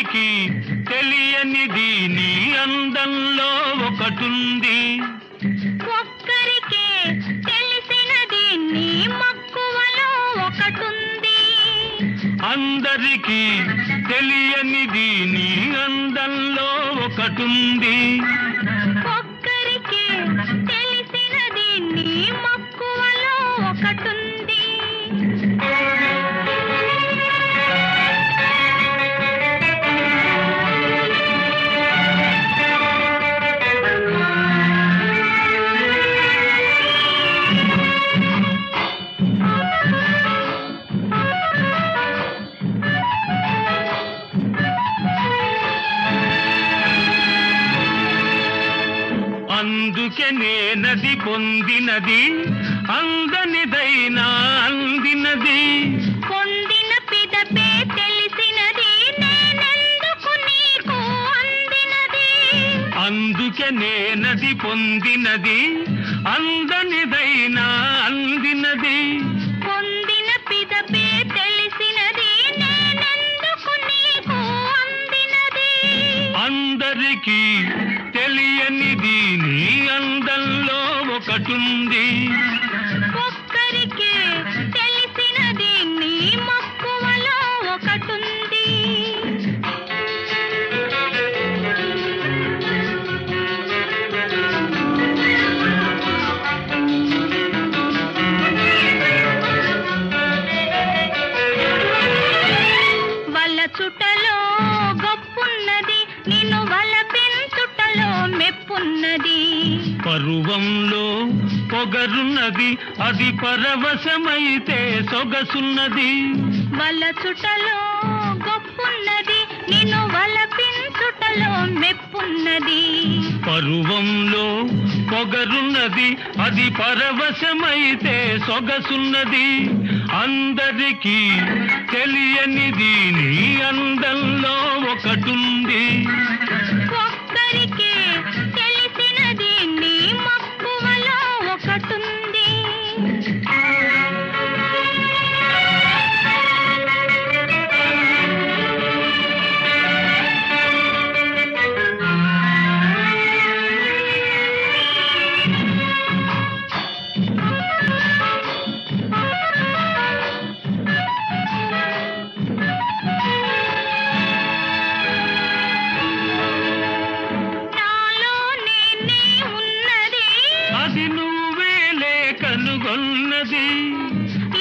అందరికీ తెలియనిది నీ అందంలో ఒకటుంది. ఒక్కరికే తెలిసినది నీ మక్కువలో ఒకటుంది. అందరికీ తెలియనిది నీ అందంలో ఒకటుంది. ఒక్కరికే తెలిసినది నీ మక్కువలో ఒకటుంది. అందుకే నేనది పొందినది అందనిదైనా అందినది. పొందిన పిదపే తెలిసినది నేనెందుకు నీకు అందినది. అందుకే నేనది పొందినది అందనిదైనా అందినది. పొందిన పిదపే తెలిసినది నేనెందుకు నీకు అందినది. అందరికీ తెలియనిది నీ అందంలో ఒకటుంది. ఒక్కరికే తెలిసినది నీ మక్కువలో ఒకటుంది. వలచుటలో గొప్పున్నది నిన్ను వలపించుటలో మెప్పున్నది. పరువంలో పొగరున్నది అది పరవశమైతే సొగసున్నది. వలచుటలో గొప్పున్నది నిన్ను వలపించుటలో మెప్పున్నది. పరువంలో పొగరున్నది అది పరవశమైతే సొగసున్నది. అందరికీ తెలియనిది నీ అందంలో ఒకటుంది. ఒక్కరికే తెలిసినది నీ మక్కువలో ఒకటుంది. అది నువ్వేలే కనుగొన్నది.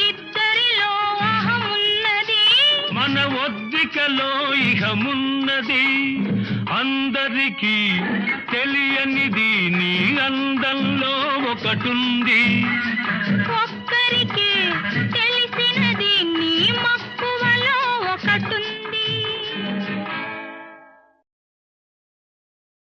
ఇద్దరిలో అహమున్నది మన ఒద్దికలో ఇహమున్నది. అందరికీ తెలియనిది నీ అందంలో ఒకటుంది.